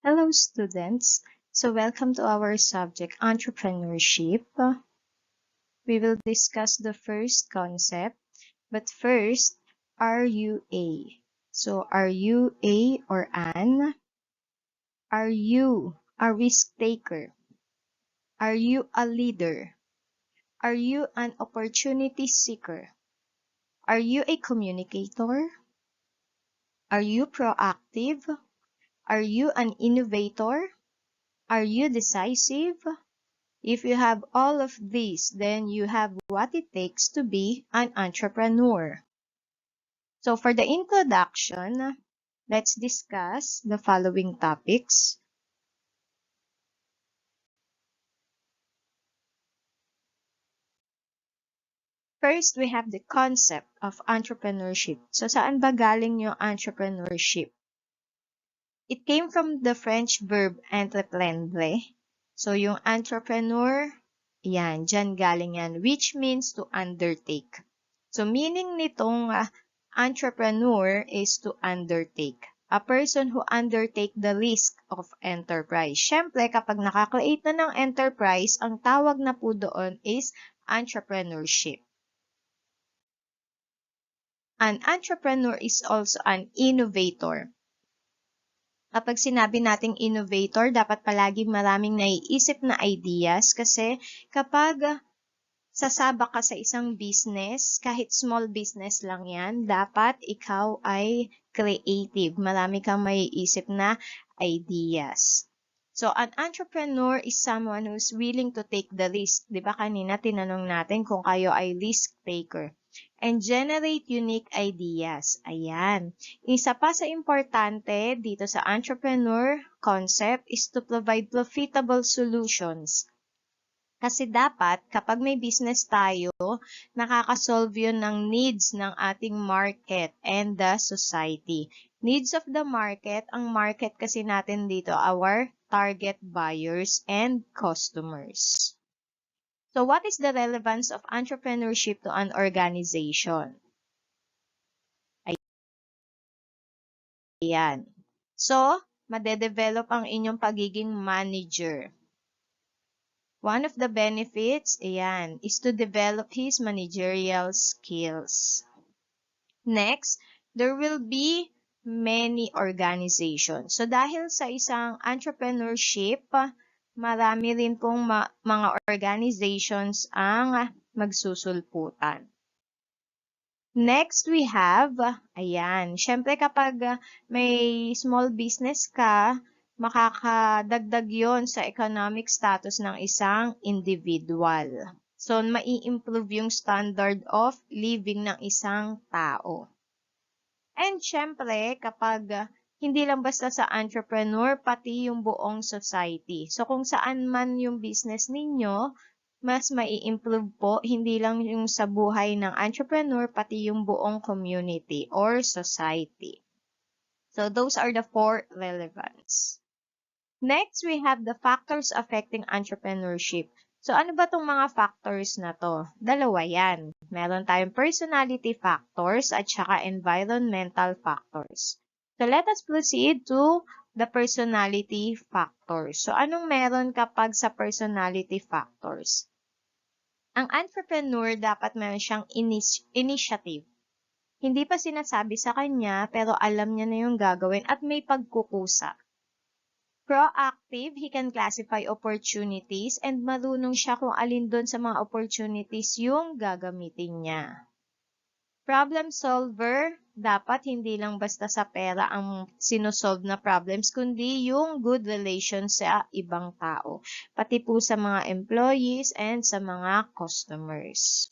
Hello, students. So, welcome to our subject, entrepreneurship. We will discuss the first concept, but first, are you a? So, are you a or an? Are you a risk taker? Are you a leader? Are you an opportunity seeker? Are you a communicator? Are you proactive? Are you an innovator? Are you decisive? If you have all of these, then you have what it takes to be an entrepreneur. So for the introduction, let's discuss the following topics. First, we have the concept of entrepreneurship. So saan ba galing yung entrepreneurship? It came from the French verb entreprendre. So yung entrepreneur, yan, dyan galing yan, which means to undertake. So meaning nitong entrepreneur is to undertake. A person who undertake the risk of enterprise. Siyempre, kapag nakakreate na ng enterprise, ang tawag na po doon is entrepreneurship. An entrepreneur is also an innovator. Kapag sinabi nating innovator, dapat palagi maraming naiisip na ideas kasi kapag sasabak ka sa isang business, kahit small business lang yan, dapat ikaw ay creative. Marami kang maiisip na ideas. So, an entrepreneur is someone who's willing to take the risk. Di ba kanina tinanong natin kung kayo ay risk taker. And generate unique ideas. Ayan. Isa pa sa importante dito sa entrepreneur concept is to provide profitable solutions. Kasi dapat, kapag may business tayo, nakakasolve yun ng needs ng ating market and the society. Needs of the market, ang market kasi natin dito, our target buyers and customers. So, what is the relevance of entrepreneurship to an organization? Ayan. So, madedevelop ang inyong pagiging manager. One of the benefits, ayan, is to develop his managerial skills. Next, there will be many organizations. So, dahil sa isang entrepreneurship, marami rin pong mga organizations ang magsusulputan. Next, we have, ayan, syempre kapag may small business ka, makakadagdag yon sa economic status ng isang individual. So, mai-improve yung standard of living ng isang tao. And syempre, kapag hindi lang basta sa entrepreneur, pati yung buong society. So, kung saan man yung business ninyo, mas mai-improve po, hindi lang yung sa buhay ng entrepreneur, pati yung buong community or society. So, those are the 4 relevance. Next, we have the factors affecting entrepreneurship. So, ano ba tong mga factors na to? Dalawa yan. Meron tayong personality factors at saka environmental factors. So, let us proceed to the personality factors. So, anong meron kapag sa personality factors? Ang entrepreneur dapat meron siyang initiative. Hindi pa sinasabi sa kanya, pero alam niya na yung gagawin at may pagkukusa. Proactive, he can classify opportunities and marunong siya kung alin doon sa mga opportunities yung gagamitin niya. Problem solver, dapat hindi lang basta sa pera ang sinosolve na problems, kundi yung good relations sa ibang tao, pati po sa mga employees and sa mga customers.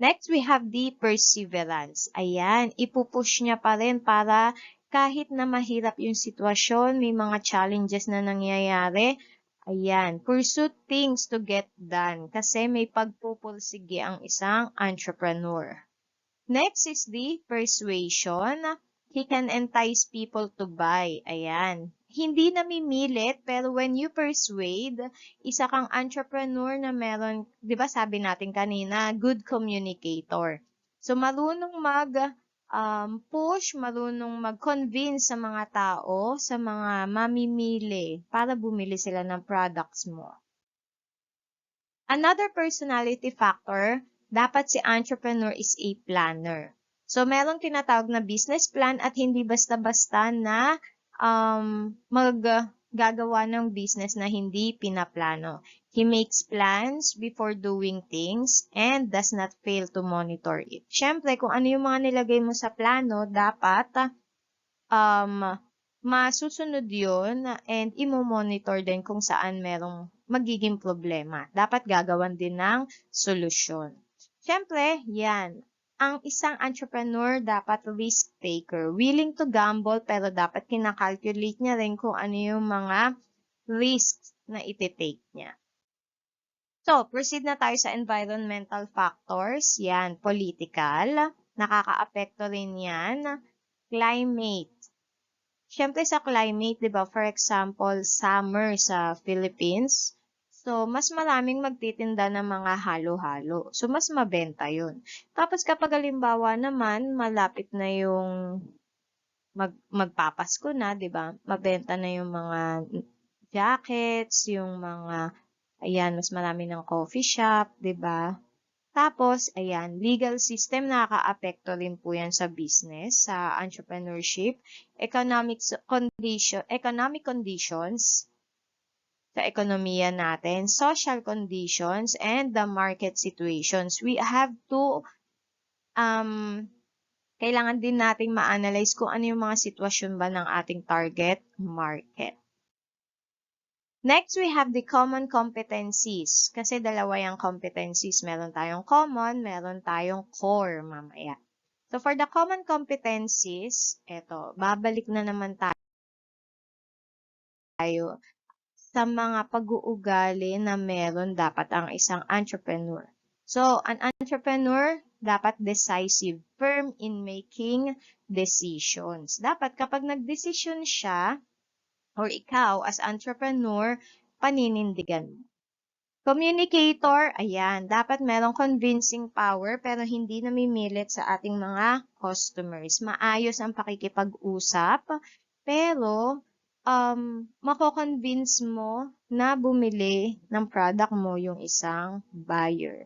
Next, we have the perseverance. Ayan, ipupush niya pa rin para kahit na mahirap yung sitwasyon, may mga challenges na nangyayari, ayan, pursue things to get done kasi may pagpupursige ang isang entrepreneur. Next is the persuasion. He can entice people to buy. Ayan. Hindi namimilit, pero when you persuade, isa kang entrepreneur na meron, di ba sabi natin kanina, good communicator. So, marunong push, marunong mag-convince sa mga tao, sa mga mamimili para bumili sila ng products mo. Another personality factor, dapat si entrepreneur is a planner. So, merong tinatawag na business plan at hindi basta-basta na maggagawa ng business na hindi pinaplano. He makes plans before doing things and does not fail to monitor it. Siyempre, kung ano yung mga nilagay mo sa plano, dapat masusunod yun and imo-monitor din kung saan merong magiging problema. Dapat gagawan din ng solusyon. Siyempre, yan. Ang isang entrepreneur dapat risk taker. Willing to gamble pero dapat kinakalculate niya rin kung ano yung mga risks na iti-take niya. So, proceed na tayo sa environmental factors. Yan, political. Nakaka-apekto rin yan. Climate. Siyempre sa climate, di ba, for example, summer sa Philippines, so mas maraming magtitinda ng mga halo-halo. So mas mabenta yun. Tapos kapag halimbawa naman, malapit na yung magpapasko na, di ba, mabenta na yung mga jackets, yung mga, ayan, mas marami ng coffee shop, di ba? Tapos, ayan, legal system nakaka-apekto rin po yan sa business, sa entrepreneurship, economic conditions sa ekonomiya natin, social conditions, and the market situations. We have to, kailangan din nating ma-analyze kung ano yung mga sitwasyon ba ng ating target market. Next, we have the common competencies. Kasi dalawa yung competencies. Meron tayong common, meron tayong core mamaya. So, for the common competencies, eto, babalik na naman tayo sa mga pag-uugali na meron dapat ang isang entrepreneur. So, an entrepreneur dapat decisive, firm in making decisions. Dapat kapag nagdesisyon siya, or ikaw as entrepreneur, paninindigan mo. Communicator, ayan, dapat merong convincing power pero hindi namimilit sa ating mga customers. Maayos ang pakikipag-usap, pero mako-convince mo na bumili ng product mo yung isang buyer.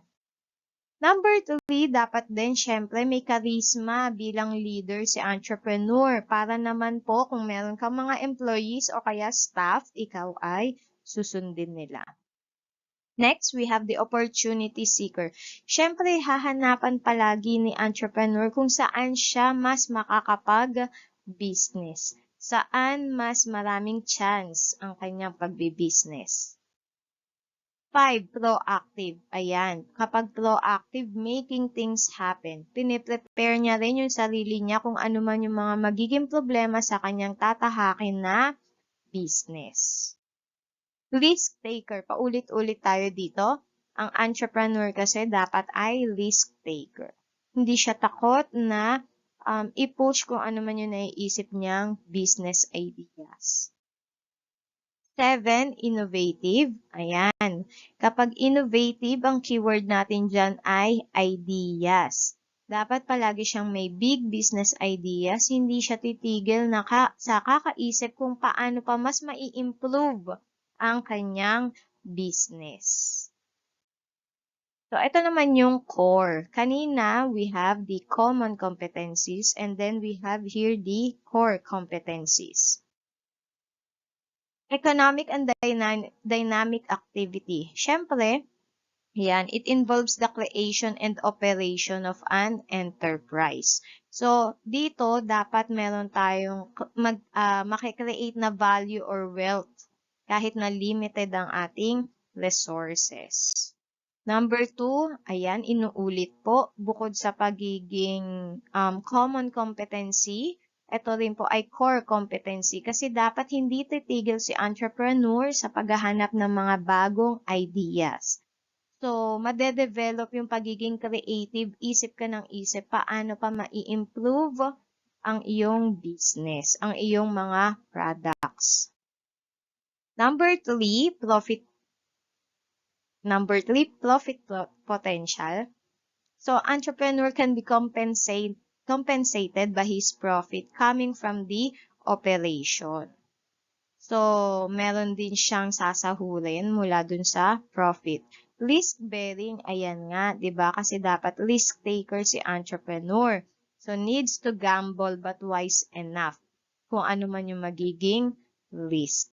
Number 3, dapat din syempre may charisma bilang leader si entrepreneur para naman po kung meron kang mga employees o kaya staff, ikaw ay susundin nila. Next, we have the opportunity seeker. Syempre, hahanapan palagi ni entrepreneur kung saan siya mas makakapag-business. Saan mas maraming chance ang kanyang pagbi-business. 5, proactive. Ayan, kapag proactive, making things happen. Piniprepare niya rin yung sarili niya kung ano man yung mga magiging problema sa kanyang tatahakin na business. Risk taker. Paulit-ulit tayo dito. Ang entrepreneur kasi dapat ay risk taker. Hindi siya takot na i-push kung ano man yung naiisip niyang business ideas. 7, innovative. Ayan. Kapag innovative, ang keyword natin dyan ay ideas. Dapat palagi siyang may big business ideas. Hindi siya titigil na sa kakaisip kung paano pa mas mai-improve ang kanyang business. So, ito naman yung core. Kanina, we have the common competencies and then we have here the core competencies. Economic and dynamic activity. Siyempre, yan, it involves the creation and operation of an enterprise. So, dito, dapat meron tayong makikreate na value or wealth kahit na limited ang ating resources. Number 2, ayan, inuulit po, bukod sa pagiging common competency, ito rin po ay core competency kasi dapat hindi titigil si entrepreneur sa paghahanap ng mga bagong ideas. So, madedevelop yung pagiging creative, isip ka ng isip, paano pa mai-improve ang iyong business, ang iyong mga products. Number 3, profit potential. So, entrepreneur can be compensated by his profit coming from the operation. So, meron din siyang sasahulin mula dun sa profit. Risk bearing, ayan nga, 'di ba? Kasi dapat risk taker si entrepreneur. So, needs to gamble but wise enough kung ano man yung magiging risk.